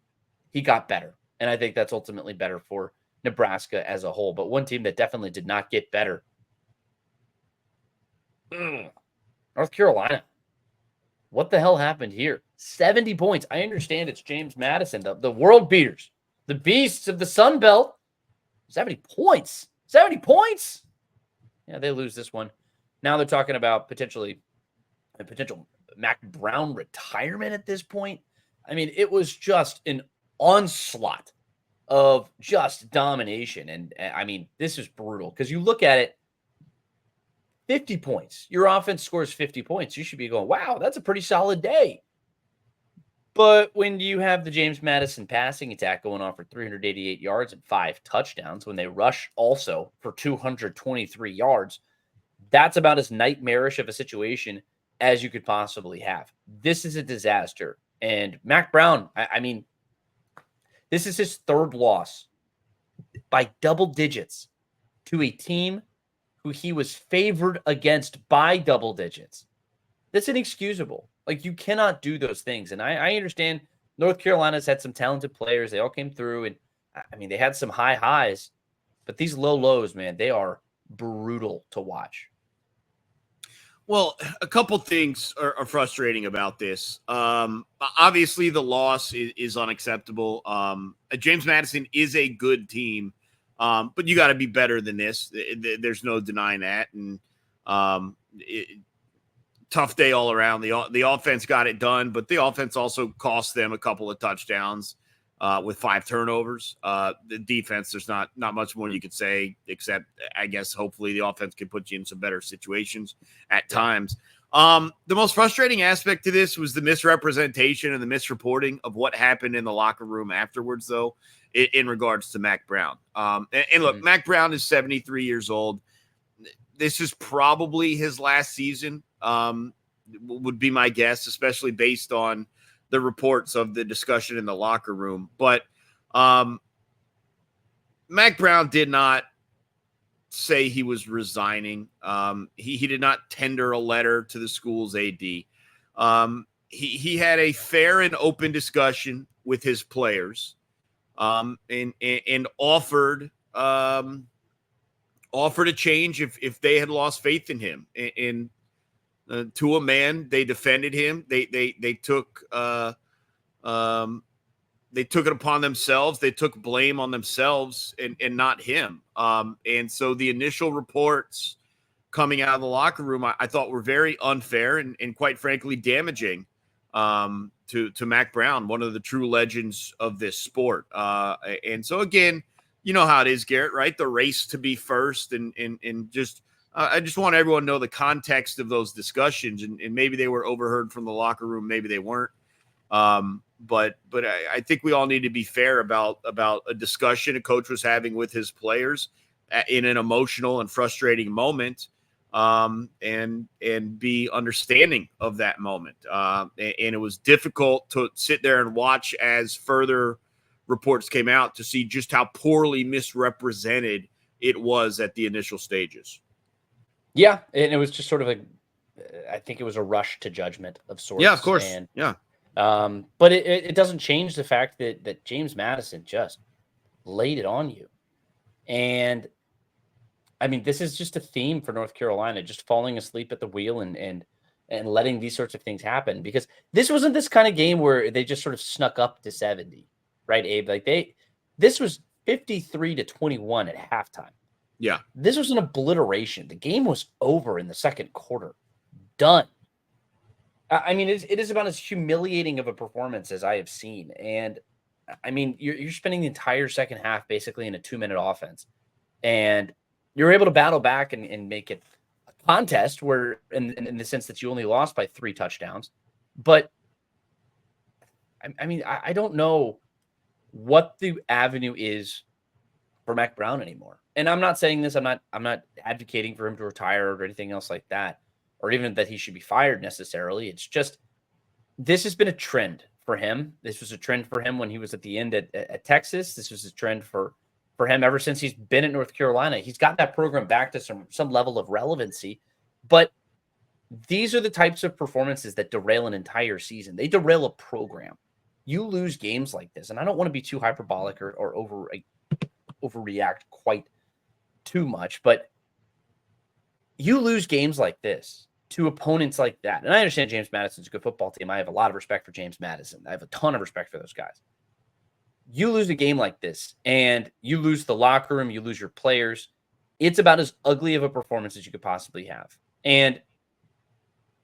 And I think that's ultimately better for Nebraska as a whole. But one team that definitely did not get better, North Carolina. What the hell happened here? 70 points. I understand it's James Madison, the world beaters, the beasts of the Sun Belt. 70 points. 70 points. Yeah, they lose this one. Now they're talking about potential Mac Brown retirement at this point. I mean, it was just an onslaught of just domination. And I mean, this is brutal because you look at it, 50 points. Your offense scores 50 points. You should be going, wow, that's a pretty solid day. But when you have the James Madison passing attack going on for 388 yards and 5 touchdowns, when they rush also for 223 yards, that's about as nightmarish of a situation as you could possibly have. This is a disaster. And Mac Brown, I mean, this is his third loss by double digits to a team who he was favored against by double digits. That's inexcusable. Like, you cannot do those things. And I understand North Carolina's had some talented players. They all came through. And, I mean, they had some high highs. But these low lows, man, they are brutal to watch. Well, a couple things are frustrating about this. Obviously, the loss is unacceptable. James Madison is a good team, but you got to be better than this. There's no denying that. And tough day all around. The offense got it done, but the offense also cost them a couple of touchdowns with 5 turnovers. The defense, there's not much more you could say, except I guess hopefully the offense can put you in some better situations at times. The most frustrating aspect to this was the misrepresentation and the misreporting of what happened in the locker room afterwards, though, in regards to Mac Brown. And look, Mac Brown is 73 years old. This is probably his last season, would be my guess, especially based on the reports of the discussion in the locker room. But Mac Brown did not say he was resigning. He did not tender a letter to the school's AD. He had a fair and open discussion with his players, and offered a change if they had lost faith in him. And to a man, they defended him. They took it upon themselves. They took blame on themselves and not him. And so the initial reports coming out of the locker room, I thought were very unfair and quite frankly damaging to Mac Brown, one of the true legends of this sport. And so again, you know how it is, Garrett, right? The race to be first and just I just want everyone to know the context of those discussions, and maybe they were overheard from the locker room, maybe they weren't. But I think we all need to be fair about a discussion a coach was having with his players in an emotional and frustrating moment, and be understanding of that moment. And it was difficult to sit there and watch as further reports came out to see just how poorly misrepresented it was at the initial stages. Yeah, and it was just sort of I think it was a rush to judgment of sorts. Yeah, of course. And, yeah. But it doesn't change the fact that James Madison just laid it on you. And I mean, this is just a theme for North Carolina, just falling asleep at the wheel and letting these sorts of things happen, because this wasn't this kind of game where they just sort of snuck up to 70, right, Abe? Like this was 53-21 at halftime. Yeah. This was an obliteration. The game was over in the second quarter. Done. I mean, it is about as humiliating of a performance as I have seen. And I mean, you're spending the entire second half basically in a 2-minute offense. And you're able to battle back and make it a contest where, in the sense that you only lost by 3 touchdowns. But I mean, I don't know what the avenue is for Mac Brown anymore. And I'm not saying this, I'm not advocating for him to retire or anything else like that, or even that he should be fired necessarily. It's just, this has been a trend for him. This was a trend for him when he was at the end at Texas. This was a trend for him ever since he's been at North Carolina. He's got that program back to some level of relevancy, but these are the types of performances that derail an entire season. They derail a program. You lose games like this, and I don't want to be too hyperbolic or overreact quite too much, but you lose games like this to opponents like that. And I understand James Madison's a good football team. I have a lot of respect for James Madison. I have a ton of respect for those guys. You lose a game like this and you lose the locker room, you lose your players. It's about as ugly of a performance as you could possibly have. And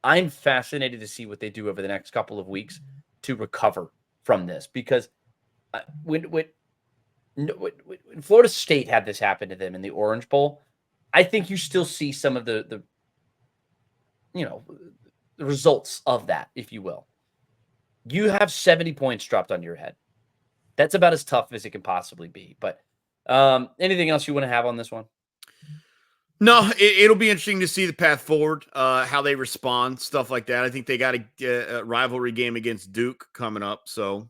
I'm fascinated to see what they do over the next couple of weeks to recover from this, because when Florida State had this happen to them in the Orange Bowl, I think you still see some of the results of that, if you will. you have 70 points dropped on your head. That's about as tough as it can possibly be. But anything else you want to have on this one? No, it'll be interesting to see the path forward, how they respond, stuff like that. I think they got a rivalry game against Duke coming up, so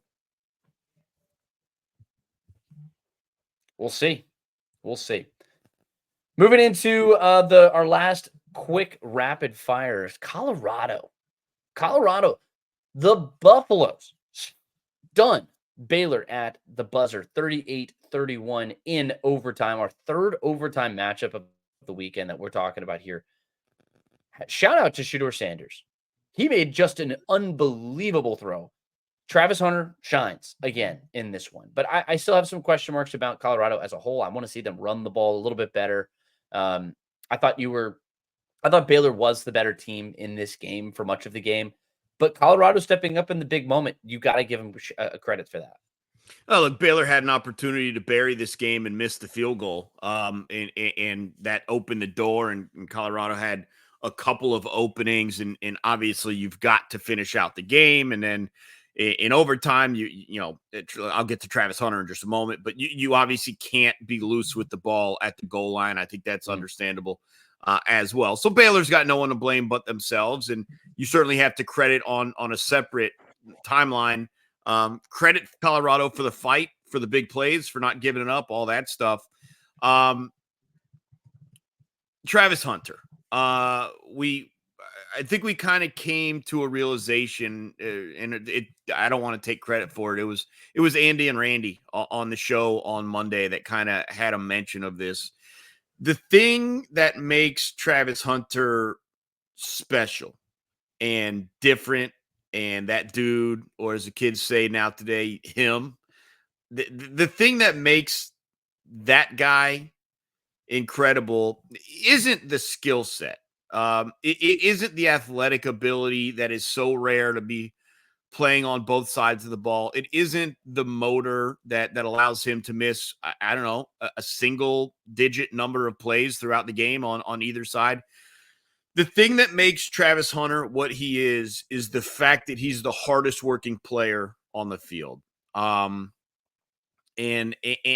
We'll see. We'll see. Moving into our last quick rapid fires, Colorado. Colorado, the Buffaloes done Baylor at the buzzer, 38-31 in overtime. Our third overtime matchup of the weekend that we're talking about here. Shout out to Shedeur Sanders. He made just an unbelievable throw. Travis Hunter shines again in this one, but I still have some question marks about Colorado as a whole. I want to see them run the ball a little bit better. I thought Baylor was the better team in this game for much of the game, but Colorado stepping up in the big moment, you got to give them a credit for that. Oh, look, Baylor had an opportunity to bury this game and miss the field goal, and that opened the door. And Colorado had a couple of openings, and obviously you've got to finish out the game. And then in overtime, I'll get to Travis Hunter in just a moment, but you obviously can't be loose with the ball at the goal line. I think that's understandable as well. So Baylor's got no one to blame but themselves, and you certainly have to credit on a separate timeline. Credit Colorado for the fight, for the big plays, for not giving it up, all that stuff. Travis Hunter. I think we kind of came to a realization, and I don't want to take credit for it. It was Andy and Randy on the show on Monday that kind of had a mention of this. The thing that makes Travis Hunter special and different, and that dude, or as the kids say now today, him, the thing that makes that guy incredible isn't the skill set. It isn't the athletic ability that is so rare to be playing on both sides of the ball. It isn't the motor that allows him to miss, I don't know, a single digit number of plays throughout the game on either side. The thing that makes Travis Hunter what he is the fact that he's the hardest working player on the field. And I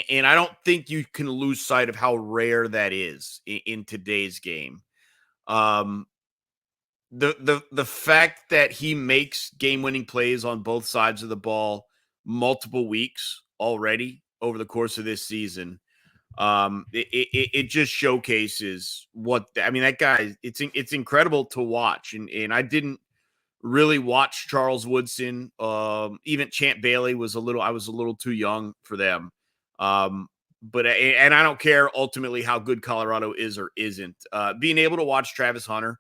don't think you can lose sight of how rare that is in today's game. The fact that he makes game-winning plays on both sides of the ball multiple weeks already over the course of this season, it just showcases that guy. It's incredible to watch, and I didn't really watch Charles Woodson. Even Champ Bailey I was a little too young for them. But I don't care ultimately how good Colorado is or isn't. Being able to watch Travis Hunter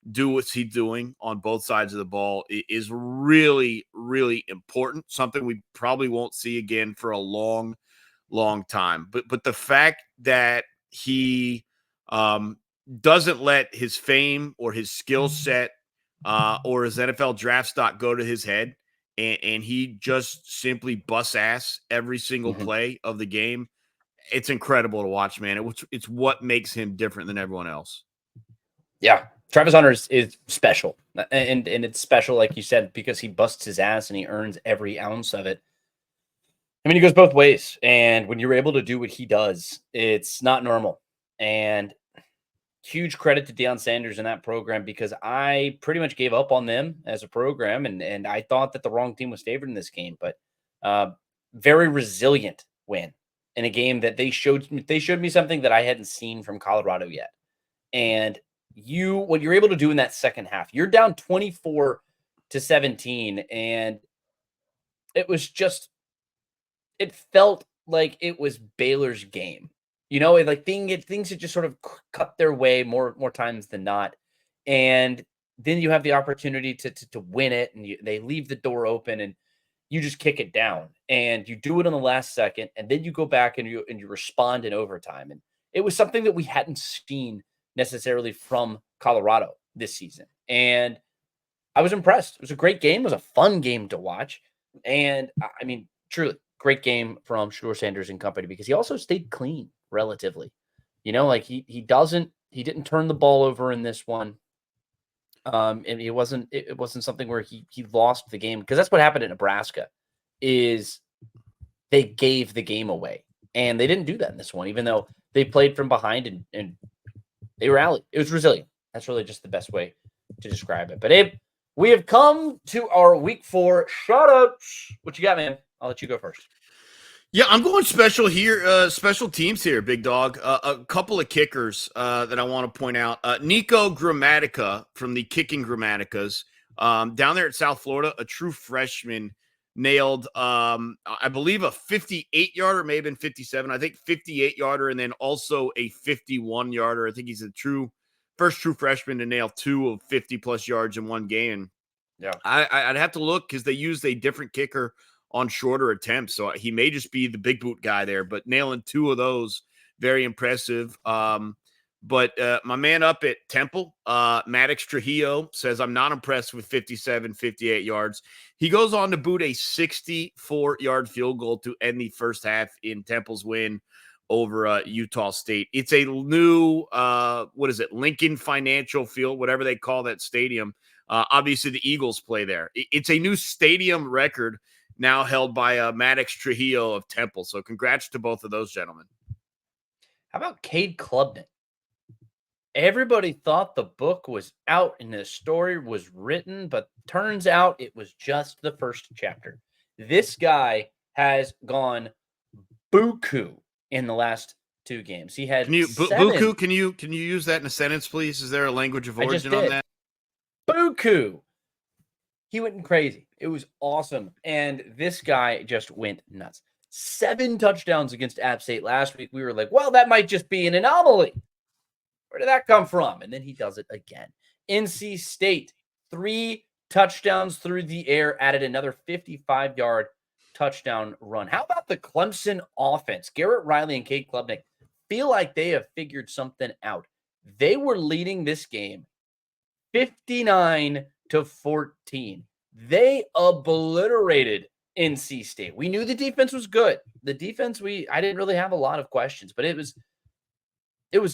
do what he's doing on both sides of the ball is really, really important. Something we probably won't see again for a long time. But the fact that he doesn't let his fame or his skill set or his NFL draft stock go to his head, and he just simply busts ass every single play of the game. It's incredible to watch, man. It's what makes him different than everyone else. Yeah. Travis Hunter is special, and it's special, like you said, because he busts his ass and he earns every ounce of it. I mean, he goes both ways, and when you're able to do what he does, it's not normal. And huge credit to Deion Sanders in that program, because I pretty much gave up on them as a program, and I thought that the wrong team was favored in this game. But very resilient win in a game that they showed me something that I hadn't seen from Colorado yet. And what you're able to do in that second half, you're down 24-17, and it felt like it was Baylor's game. Things had just sort of cut their way more times than not. And then you have the opportunity to win it, and they leave the door open, and you just kick it down, and you do it on the last second, and then you go back and you respond in overtime. And it was something that we hadn't seen necessarily from Colorado this season. And I was impressed. It was a great game. It was a fun game to watch. And I mean, truly great game from Shedeur Sanders and company, because he also stayed clean relatively. He didn't turn the ball over in this one. And it wasn't something where he lost the game, because that's what happened at Nebraska is they gave the game away. And they didn't do that in this one, even though they played from behind and they rallied. It was resilient. That's really just the best way to describe it. But Abe, we have come to our week 4 shout-outs. What you got, man? I'll let you go first. Yeah, I'm going special here, special teams here, big dog. A couple of kickers that I want to point out. Nico Grammatica from the Kicking Grammaticas down there at South Florida, a true freshman, nailed, I believe, a 58-yarder, may have been 57. I think 58-yarder, and then also a 51-yarder. I think he's first true freshman to nail 2 of 50-plus yards in one game. Yeah, I'd have to look because they used a different kicker on shorter attempts. So he may just be the big boot guy there, but nailing 2 of those, very impressive. But my man up at Temple, Maddox Trujillo, says, I'm not impressed with 57, 58 yards. He goes on to boot a 64-yard field goal to end the first half in Temple's win over Utah State. It's a new, Lincoln Financial Field, whatever they call that stadium. Obviously, the Eagles play there. It's a new stadium record now held by Maddox Trujillo of Temple. So congrats to both of those gentlemen. How about Cade Klubnik? Everybody thought the book was out and the story was written, but turns out it was just the first chapter. This guy has gone buku in the last 2 games. He had buku. Can you use that in a sentence, please? Is there a language of origin on that? Buku. He went crazy. It was awesome. And this guy just went nuts. 7 touchdowns against App State last week. We were like, well, that might just be an anomaly. Where did that come from? And then he does it again. NC State, 3 touchdowns through the air, added another 55-yard touchdown run. How about the Clemson offense? Garrett Riley and Cade Klubnik feel like they have figured something out. They were leading this game 59-14. They obliterated NC State. We knew the defense was good. The defense, I didn't really have a lot of questions, but it was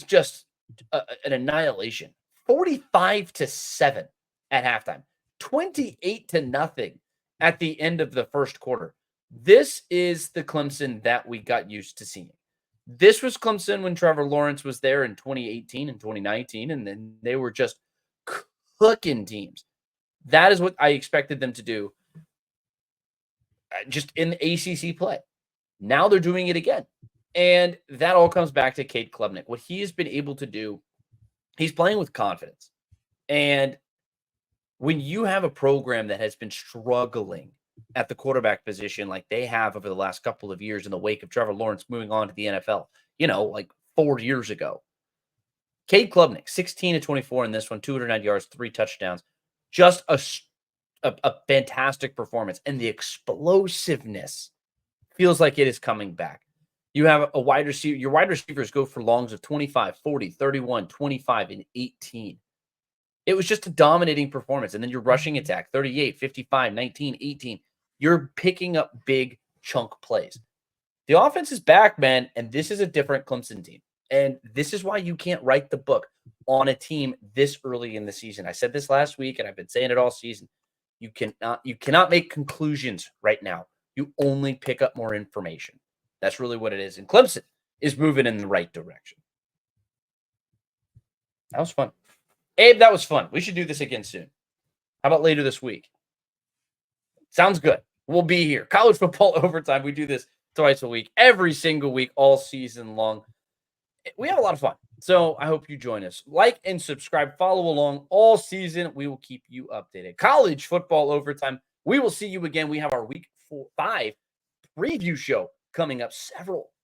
just an annihilation. 45-7 at halftime, 28-0 at the end of the first quarter. This is the Clemson that we got used to seeing. This was Clemson when Trevor Lawrence was there in 2018 and 2019, and then they were just cooking teams. That is what I expected them to do just in the ACC play. Now they're doing it again. And that all comes back to Cade Klubnik. What he has been able to do, he's playing with confidence. And when you have a program that has been struggling at the quarterback position like they have over the last couple of years in the wake of Trevor Lawrence moving on to the NFL, like 4 years ago, Cade Klubnik, 16-24 in this one, 209 yards, 3 touchdowns. Just a fantastic performance. And the explosiveness feels like it is coming back. You have a wide receiver. Your wide receivers go for longs of 25, 40, 31, 25, and 18. It was just a dominating performance. And then your rushing attack, 38, 55, 19, 18. You're picking up big chunk plays. The offense is back, man, and this is a different Clemson team. And this is why you can't write the book on a team this early in the season. I said this last week, and I've been saying it all season. You cannot make conclusions right now. You only pick up more information. That's really what it is. And Clemson is moving in the right direction. That was fun. Abe, that was fun. We should do this again soon. How about later this week? Sounds good. We'll be here. College football overtime. We do this twice a week, every single week, all season long. We have a lot of fun. So I hope you join us. Like and subscribe. Follow along all season. We will keep you updated. College football overtime. We will see you again. We have our week 5 preview show coming up.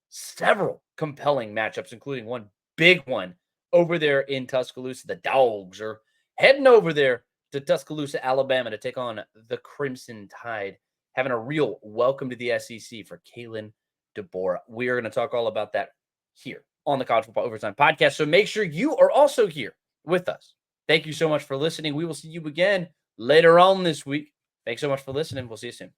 Several compelling matchups, including one big one over there in Tuscaloosa. The Dogs are heading over there to Tuscaloosa, Alabama to take on the Crimson Tide. Having a real welcome to the SEC for Kalen DeBoer. We are going to talk all about that here on the College Football Overtime Podcast. So make sure you are also here with us. Thank you so much for listening. We will see you again later on this week. Thanks so much for listening. We'll see you soon.